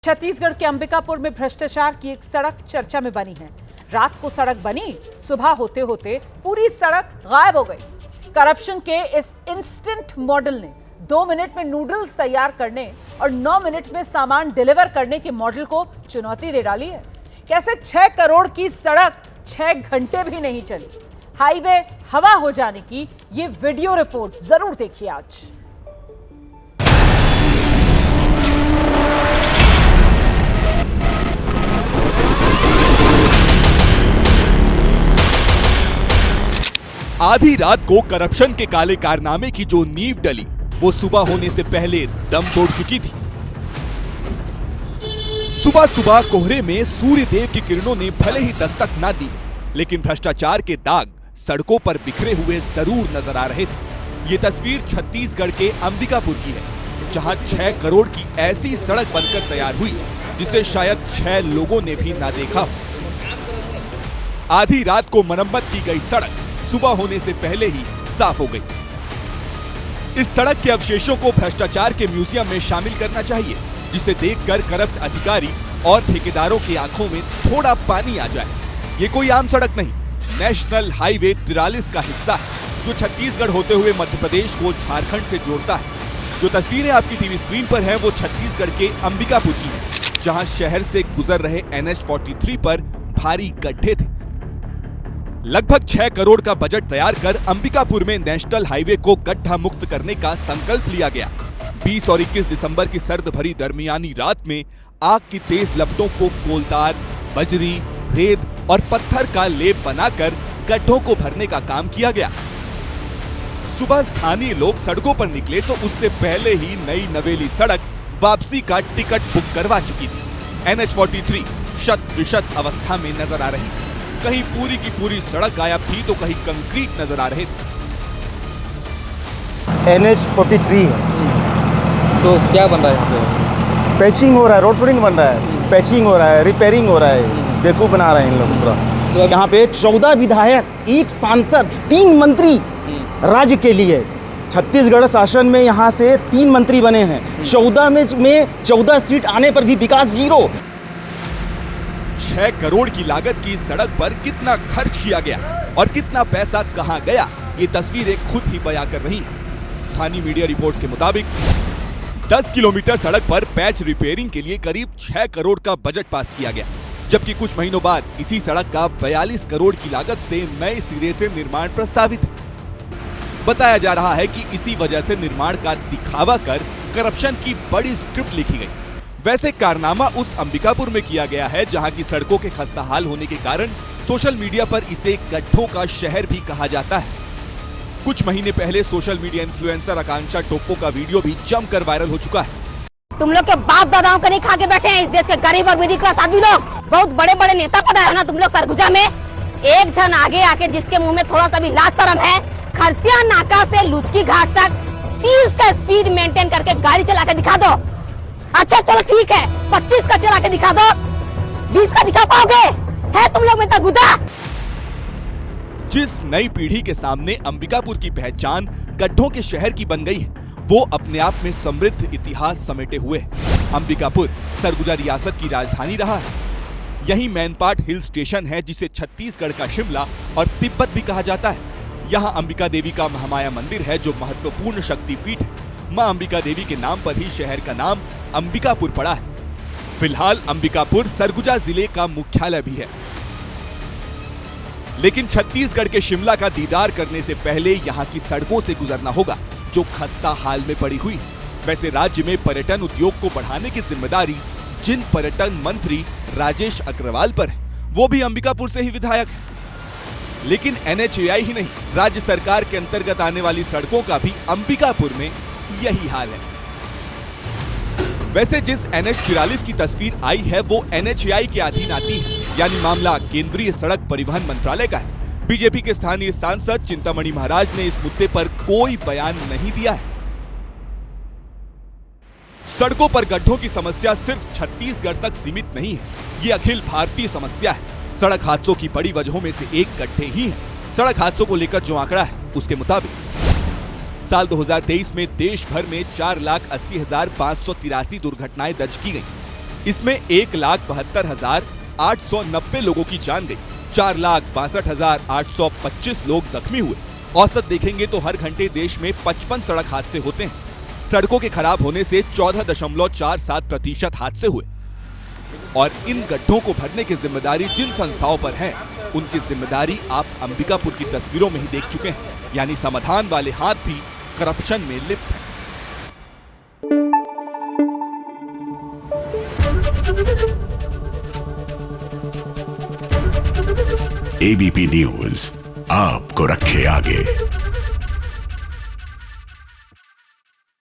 छत्तीसगढ़ के अंबिकापुर में भ्रष्टाचार की एक सड़क चर्चा में बनी है। रात को सड़क बनी, सुबह होते होते पूरी सड़क गायब हो गई। करप्शन के इस इंस्टेंट मॉडल ने 2 मिनट में नूडल्स तैयार करने और 9 मिनट में सामान डिलीवर करने के मॉडल को चुनौती दे डाली है। कैसे 6 करोड़ की सड़क 6 घंटे भी नहीं चली। हाईवे हवा हो जाने की ये वीडियो रिपोर्ट जरूर देखिए आज। आधी रात को करप्शन के काले कारनामे की जो नींव डली, वो सुबह होने से पहले दम तोड़ चुकी थी। सुबह सुबह कोहरे में सूर्य देव की किरणों ने भले ही दस्तक ना दी, लेकिन भ्रष्टाचार के दाग सड़कों पर बिखरे हुए जरूर नजर आ रहे थे। ये तस्वीर छत्तीसगढ़ के अंबिकापुर की है, जहां 6 करोड़ की ऐसी सड़क बनकर तैयार हुई जिसे शायद 6 लोगों ने भी ना देखा। आधी रात को मरम्मत की गई सड़क सुबह होने से पहले ही साफ हो गई। इस सड़क के अवशेषों को भ्रष्टाचार के म्यूजियम में शामिल करना चाहिए, जिसे देखकर करप्ट अधिकारी और ठेकेदारों की आंखों में थोड़ा पानी आ जाए। ये कोई आम सड़क नहीं, नेशनल हाईवे 43 का हिस्सा है, जो छत्तीसगढ़ होते हुए मध्य प्रदेश को झारखंड से जोड़ता है। जो तस्वीरें आपकी टीवी स्क्रीन पर हैं, वो छत्तीसगढ़ के अंबिकापुर की है, जहां शहर से गुजर रहे NH 43 पर भारी गड्ढे थे। लगभग 6 करोड़ का बजट तैयार कर अंबिकापुर में नेशनल हाईवे को गड्ढा मुक्त करने का संकल्प लिया गया। 20 और 21 दिसंबर की सर्द भरी दरमियानी रात में आग की तेज लपटों को कोलतार, बजरी, रेत और पत्थर का लेप बनाकर गड्ढों को भरने का काम किया गया। सुबह स्थानीय लोग सड़कों पर निकले तो उससे पहले ही नई नवेली सड़क वापसी का टिकट बुक करवा चुकी थी। NH 43 शत विशत अवस्था में नजर आ रही थी। कहीं पूरी की पूरी सड़क गायब थी तो कहीं कंक्रीट नजर आ रहे थे। NH 43 है। तो क्या बन रहा है यहाँ पे? पैचिंग हो रहा है, रोड शोडिंग बन रहा है, पैचिंग हो रहा है, रिपेयरिंग हो रहा है, बेवकूफ बना रहे हैं इन लोग पूरा। तो यहाँ पे 14 विधायक, 1 सांसद, 3 मंत्री राज्य के लिए। छत्तीसगढ़ शासन में यहाँ से 3 मंत्री बने हैं। 14 में 14 सीट आने पर भी विकास जीरो। 6 करोड़ की लागत की सड़क पर कितना खर्च किया गया और कितना पैसा कहां गया, ये तस्वीरें खुद ही बयां कर रही हैं। स्थानीय मीडिया रिपोर्ट्स के मुताबिक 10 किलोमीटर सड़क पर पैच रिपेयरिंग के लिए करीब 6 करोड़ का बजट पास किया गया, जबकि कुछ महीनों बाद इसी सड़क का 42 करोड़ की लागत से नए सिरे से निर्माण प्रस्तावित है। बताया जा रहा है कि इसी वजह से निर्माण का दिखावा कर करप्शन की बड़ी स्क्रिप्ट लिखी गई। वैसे कारनामा उस अंबिकापुर में किया गया है, जहां की सड़कों के खस्ताहाल होने के कारण सोशल मीडिया पर इसे गड्ढों का शहर भी कहा जाता है। कुछ महीने पहले सोशल मीडिया इन्फ्लुएंसर आकांक्षा टोप्पो का वीडियो भी जमकर वायरल हो चुका है। तुम लोग के बाप दादाओं का नहीं खा के बैठे हैं इस देश के गरीब और मिडिल क्लास आदमी लोग। बहुत बड़े बड़े नेता पड़ा है ना तुम लोग सरगुजा में। एक जन आगे आके जिसके मुंह में थोड़ा सा भी लाज शर्म है, खरसिया नाका से लुचकी घाट तक 30 का स्पीड मेंटेन करके गाड़ी चला के दिखा दो। अच्छा चलो ठीक है, 25 का चला के दिखा दो, 20 का दिखा पाओगे? है तुम लोग में गुदा? जिस नई पीढ़ी के सामने अंबिकापुर की पहचान गड्ढों के शहर की बन गई है, वो अपने आप में समृद्ध इतिहास समेटे हुए है। अंबिकापुर सरगुजा रियासत की राजधानी रहा है। यही मैनपाट हिल स्टेशन है, जिसे छत्तीसगढ़ का शिमला और तिब्बत भी कहा जाता है। यहाँ अंबिका देवी का महामाया मंदिर है, जो महत्वपूर्ण शक्तिपीठ है। मां अंबिका देवी के नाम पर ही शहर का नाम अंबिकापुर पड़ा है। फिलहाल अंबिकापुर सरगुजा जिले का मुख्यालय भी है, लेकिन छत्तीसगढ़ के शिमला का दीदार करने से पहले यहाँ की सड़कों से गुजरना होगा, जो खस्ता हाल में पड़ी हुई। वैसे राज्य में पर्यटन उद्योग को बढ़ाने की जिम्मेदारी जिन पर्यटन मंत्री राजेश अग्रवाल पर है, वो भी अंबिकापुर से ही विधायक है। लेकिन NHAI ही नहीं, राज्य सरकार के अंतर्गत आने वाली सड़कों का भी अंबिकापुर में यही हाल है। वैसे जिस NH 43 की तस्वीर आई है, वो NHAI के अधीन आती है, यानी मामला केंद्रीय सड़क परिवहन मंत्रालय का है। बीजेपी के स्थानीय सांसद चिंतामणि महाराज ने इस मुद्दे पर कोई बयान नहीं दिया है। सड़कों पर गड्ढों की समस्या सिर्फ छत्तीसगढ़ तक सीमित नहीं है, ये अखिल भारतीय समस्या है। सड़क हादसों की बड़ी वजहों में से एक गड्ढे ही है। सड़क हादसों को लेकर जो आंकड़ा है, उसके मुताबिक साल 2023 में देश भर में 4,80,583 दुर्घटनाएं दर्ज की गई। इसमें 1,72,890 लोगों की जान गई, 4,62,825 लोग जख्मी हुए। औसत देखेंगे तो हर घंटे देश में 55 सड़क हादसे होते हैं। सड़कों के खराब होने से 14.47% हादसे हुए। और इन गड्ढों को भरने की जिम्मेदारी जिन संस्थाओं पर है, उनकी जिम्मेदारी आप अंबिकापुर की तस्वीरों में ही देख चुके हैं। यानी समाधान वाले हाथ भी करप्शन में लिप्त हैं। एबीपी न्यूज आपको रखे आगे।